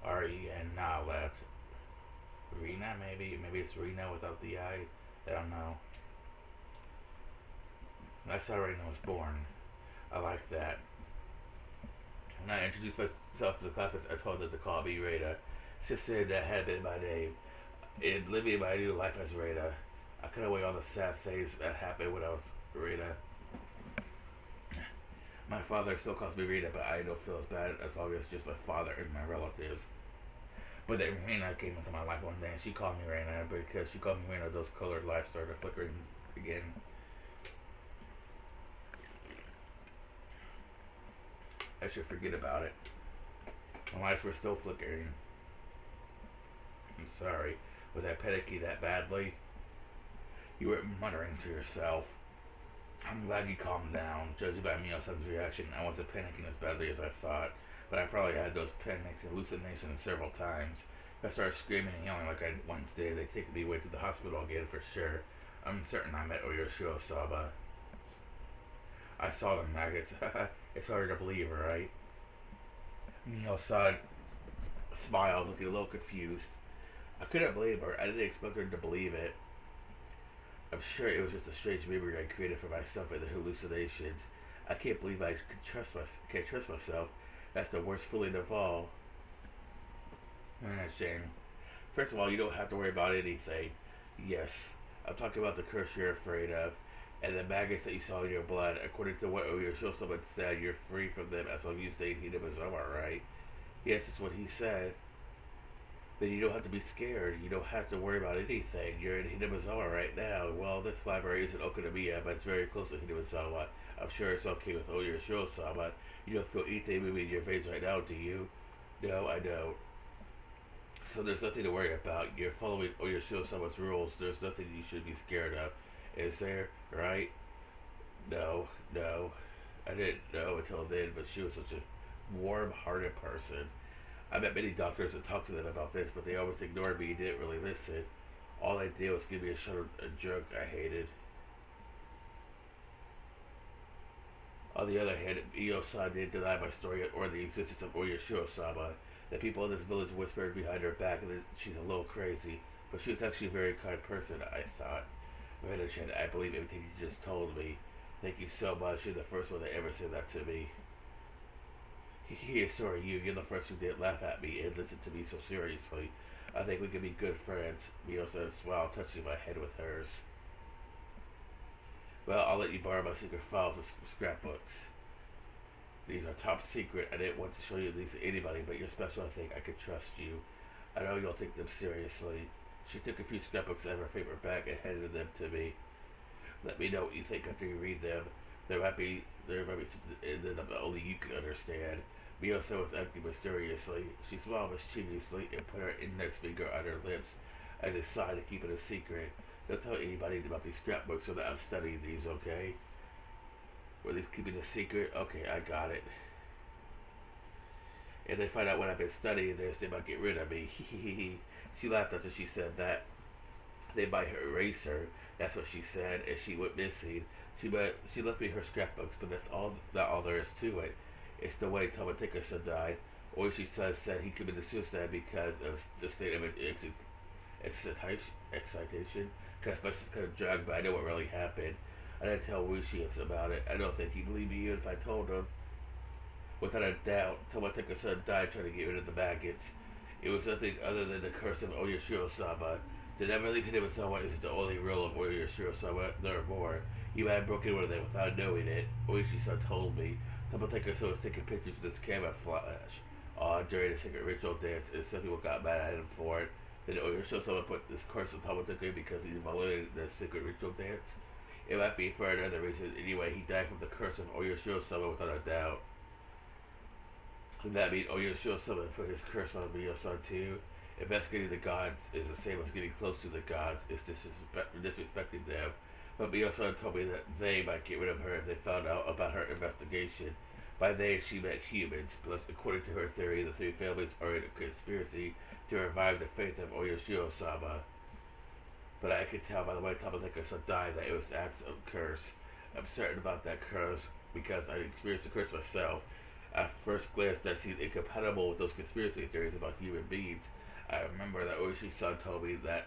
[SPEAKER 1] R-E and Na left. Rina, maybe it's Rina without the I. I don't know. That's how Rina was born. I like that. When I introduced myself to the classmates, I told them to call me Rita. Sis said that had been my name. It lived in my new life as Rita. I cut away all the sad things that happened when I was Rita. My father still calls me Rita, but I don't feel as bad as long as it's just my father and my relatives. But then Rena came into my life one day and she called me Rena. Because she called me Rena, those colored lights started flickering again. I should forget about it. The lights were still flickering. I'm sorry. Was I panicky that badly? You were muttering to yourself. I'm glad you calmed down. Judging by Mio-san's reaction, I wasn't panicking as badly as I thought. But I probably had those panics and hallucinations several times. If I started screaming and yelling like I once did, they'd take me away to the hospital again for sure. I'm certain I met Oyashiro-sama. I saw the maggots. It's hard to believe, right? Mio-san smiled, looking a little confused. I couldn't believe her. I didn't expect her to believe it. I'm sure it was just a strange memory I created for myself in the hallucinations. I can't believe I can't trust myself. That's the worst feeling of all. Man, that's a shame. First of all, you don't have to worry about anything. Yes, I'm talking about the curse you're afraid of, and the maggots that you saw in your blood. According to what Oyashiro-sama said, you're free from them as long as you stay in Hinamizawa, right? Yes, that's what he said. Then you don't have to be scared. You don't have to worry about anything. You're in Hinamizawa right now. Well, this library isn't Okunomiya, but it's very close to Hinamizawa. I'm sure it's okay with Oyashiro-sama. You don't feel anything moving in your veins right now, do you? No, I don't. So there's nothing to worry about. You're following Oyashiro-sama's rules. There's nothing you should be scared of. Is there? Right? No. I didn't know until then, but she was such a warm-hearted person. I met many doctors and talked to them about this, but they always ignored me and didn't really listen. All they did was give me a drug I hated. On the other hand, Mio-san didn't deny my story or the existence of Oyashiro-sama. The people in this village whispered behind her back that she's a little crazy, but she was actually a very kind person, I thought. Rena-chan, I believe everything you just told me. Thank you so much. You're the first one that ever said that to me. Here, so are you. You're the first who did laugh at me and listen to me so seriously. I think we could be good friends. Mio says, while touching my head with hers. Well, I'll let you borrow my secret files and scrapbooks. These are top secret. I didn't want to show you these to anybody, but you're special. I think I could trust you. I know you'll take them seriously. She took a few scrapbooks out of her paper bag and handed them to me. Let me know what you think after you read them. There might be something in them that only you can understand. Miyosa was acting mysteriously. She smiled mischievously and put her index finger on her lips as a sign to keep it a secret. Don't tell anybody about these scrapbooks so that I'm studying these, okay? Were these keeping a secret? Okay, I got it. If they find out what I've been studying this, they might get rid of me. She laughed after she said that. They might erase her. That's what she said, and she went missing. She left me her scrapbooks, but that's not all there is to it. It's the way Tsumihoroboshi died. Oishi-san said he committed suicide because of the state of excitation. Because by some kind of drug, but I know what really happened. I didn't tell Wushi about it. I don't think he'd believe me even if I told him. Without a doubt, Tsumihoroboshi died trying to get rid of the maggots. It was nothing other than the curse of Oyashiro-sama. To never leave Hidemasawa isn't the only rule of Oyashiro-sama. There are more. He might have broken one of them without knowing it. Oishi-san told me. Tsumihoroboshi was taking pictures of this camouflage during a secret ritual dance, and some people got mad at him for it. Then Oyashiro-sama put this curse on Tsumihoroboshi because he violated the secret ritual dance. It might be for another reason. Anyway, he died from the curse of Oyashiro-sama without a doubt. Does that mean Oyashiro-sama put his curse on Miyo-san too? Investigating the gods is the same as getting close to the gods. It's disrespecting them. But Miyo-san told me that they might get rid of her if they found out about her investigation. By they, she meant humans. Plus, according to her theory, the three families are in a conspiracy to revive the faith of Oyashiro-sama. But I could tell by the way Tsumihoroboshi died that it was acts of curse. I'm certain about that curse because I experienced the curse myself. At first glance, that seemed incompatible with those conspiracy theories about human beings. I remember that Oishi-san told me that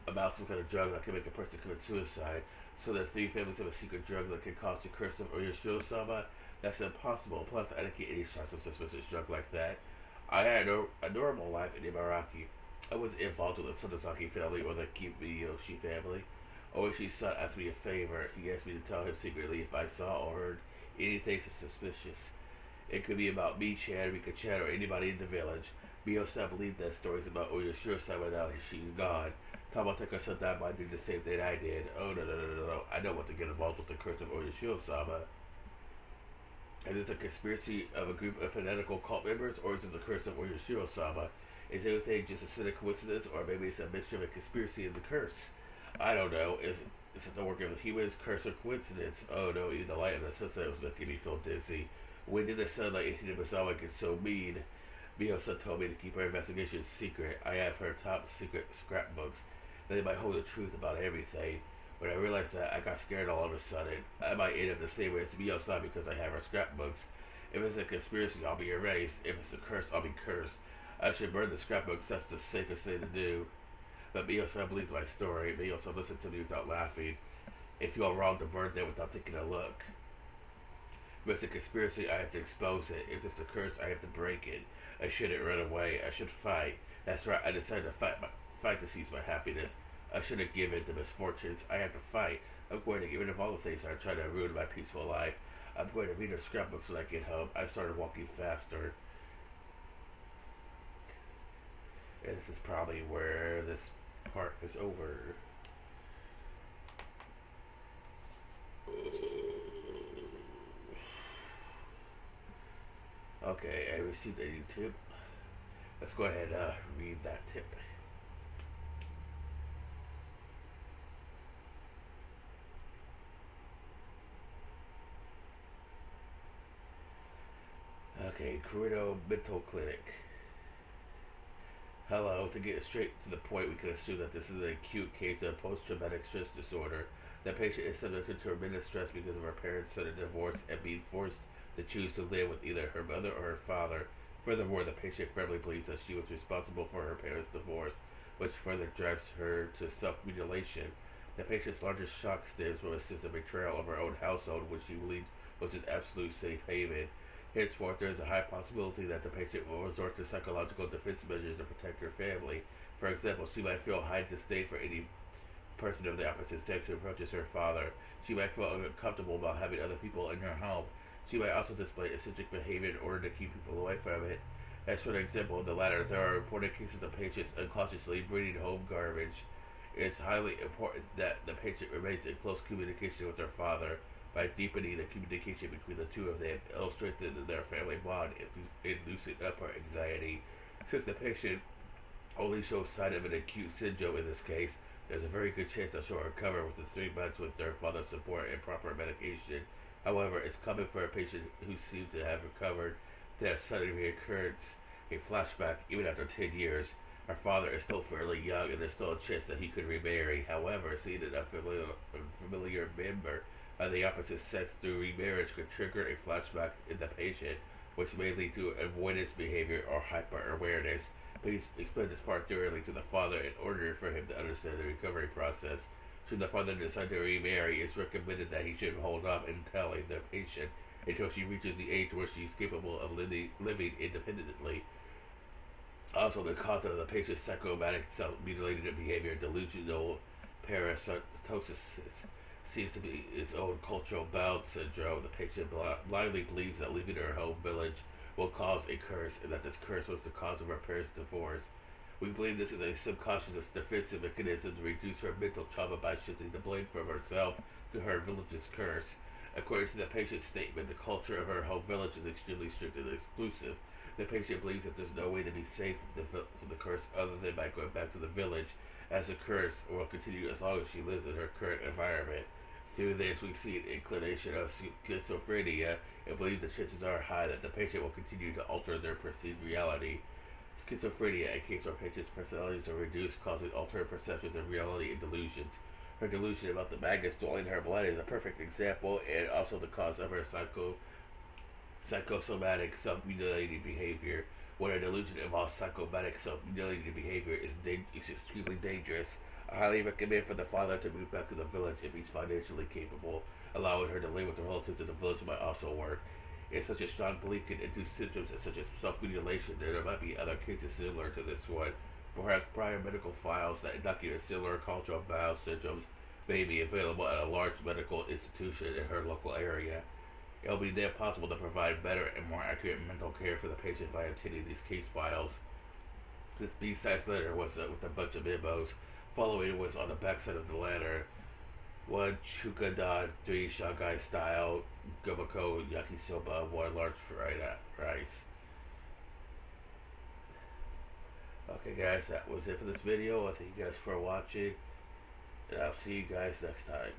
[SPEAKER 1] about some kind of drug that can make a person commit suicide. So the three families have a secret drug that can cause the curse of Oyashiro-sama? That's impossible. Plus, I didn't get any shots of suspicious drug like that. I had a normal life in Ibaraki. I wasn't involved with the Sonozaki family or the Kiyoshi family. Oishi-san asked me a favor. He asked me to tell him secretly if I saw or heard anything suspicious. It could be about me, Chan, Rika-chan, or anybody in the village. Miyo-san believed that stories about Oyashiro-sama now she's gone. Tsumihoroboshi died by doing the same thing I did. Oh, no. I don't want to get involved with the curse of Oyashiro-sama. Is this a conspiracy of a group of fanatical cult members, or is it the curse of Oyashiro-sama? Is everything just a cynical coincidence, or maybe it's a mixture of a conspiracy and the curse? I don't know. Is it the work of the humans, curse, or coincidence? Oh no, even the light of the sunset was making me feel dizzy. When did the sunlight in Hidemasawa get so mean? Miyo-san told me to keep her investigation secret. I have her top secret scrapbooks. They might hold the truth about everything. When I realized that, I got scared all of a sudden. I might end up the same way as Miyo-san because I have her scrapbooks. If it's a conspiracy, I'll be erased. If it's a curse, I'll be cursed. I should burn the scrapbooks. That's the safest thing to do. But Miyo-san believed my story. Miyo-san listened to me without laughing. It felt wrong to burn them without taking a look. If it's a conspiracy, I have to expose it. If it's a curse, I have to break it. I shouldn't run away. I should fight. That's right. I decided to fight to seize my happiness. I shouldn't give in to misfortunes. I have to fight. I'm going to get rid of all the things that are trying to ruin my peaceful life. I'm going to read her scrapbooks when I get home. I started walking faster. And this is probably where this part is over. Okay, I received a new tip. Let's go ahead and read that tip. Okay, Kurito Mental Clinic. Hello, to get straight to the point, we can assume that this is an acute case of post-traumatic stress disorder. The patient is subject to tremendous stress because of her parents' sudden divorce and being forced to choose to live with either her mother or her father. Furthermore, the patient firmly believes that she was responsible for her parents' divorce, which further drives her to self-mutilation. The patient's largest shock stems from a sense of betrayal of her own household, which she believed was an absolute safe haven. Henceforth, there is a high possibility that the patient will resort to psychological defense measures to protect her family. For example, she might feel high disdain for any person of the opposite sex who approaches her father. She might feel uncomfortable about having other people in her home. She might also display eccentric behavior in order to keep people away from it. As for example, in the latter, there are reported cases of patients unconsciously bringing home garbage. It's highly important that the patient remains in close communication with their father. By deepening the communication between the two of them, it'll strengthen their family bond and loosen up her anxiety. Since the patient only shows sign of an acute syndrome in this case, there's a very good chance that she'll recover within 3 months with their father's support and proper medication. However, it's common for a patient who seems to have recovered to have sudden reoccurrence, a flashback, even after 10 years. Her father is still fairly young, and there's still a chance that he could remarry. However, seeing an unfamiliar member of the opposite sex through remarriage could trigger a flashback in the patient, which may lead to avoidance behavior or hyper-awareness. Please explain this part thoroughly to the father in order for him to understand the recovery process. Should the father decide to remarry, it's recommended that he should hold off in telling the patient until she reaches the age where she is capable of living independently. Also, the cause of the patient's psychosomatic self-mutilated behavior, delusional parasitosis, seems to be his own cultural bound syndrome. The patient blindly believes that leaving her home village will cause a curse, and that this curse was the cause of her parents' divorce. We believe this is a subconscious defensive mechanism to reduce her mental trauma by shifting the blame from herself to her village's curse. According to the patient's statement, the culture of her home village is extremely strict and exclusive. The patient believes that there's no way to be safe from the curse other than by going back to the village, as the curse will continue as long as she lives in her current environment. Through this, we see an inclination of schizophrenia and believe the chances are high that the patient will continue to alter their perceived reality. Schizophrenia, a case where patients' personalities are reduced, causing altered perceptions of reality and delusions. Her delusion about the magnets dwelling in her blood is a perfect example, and also the cause of her psychosomatic self-mutilating behavior. When a delusion involves psychosomatic self-mutilating behavior, is extremely dangerous. I highly recommend for the father to move back to the village if he's financially capable. Allowing her to live with the relatives in the village might also work. If such a strong belief can induce symptoms such as self-mutilation, there might be other cases similar to this one. Perhaps prior medical files that document similar cultural bowel syndromes may be available at a large medical institution in her local area. It will be then possible to provide better and more accurate mental care for the patient by obtaining these case files. This B-size letter was with a bunch of memos. Following was on the backside of the letter: 1 chukadan, 3 Shanghai style gomoko yakisoba, 1 large fried rice. Okay guys, that was it for this video. I thank you guys for watching, and I'll see you guys next time.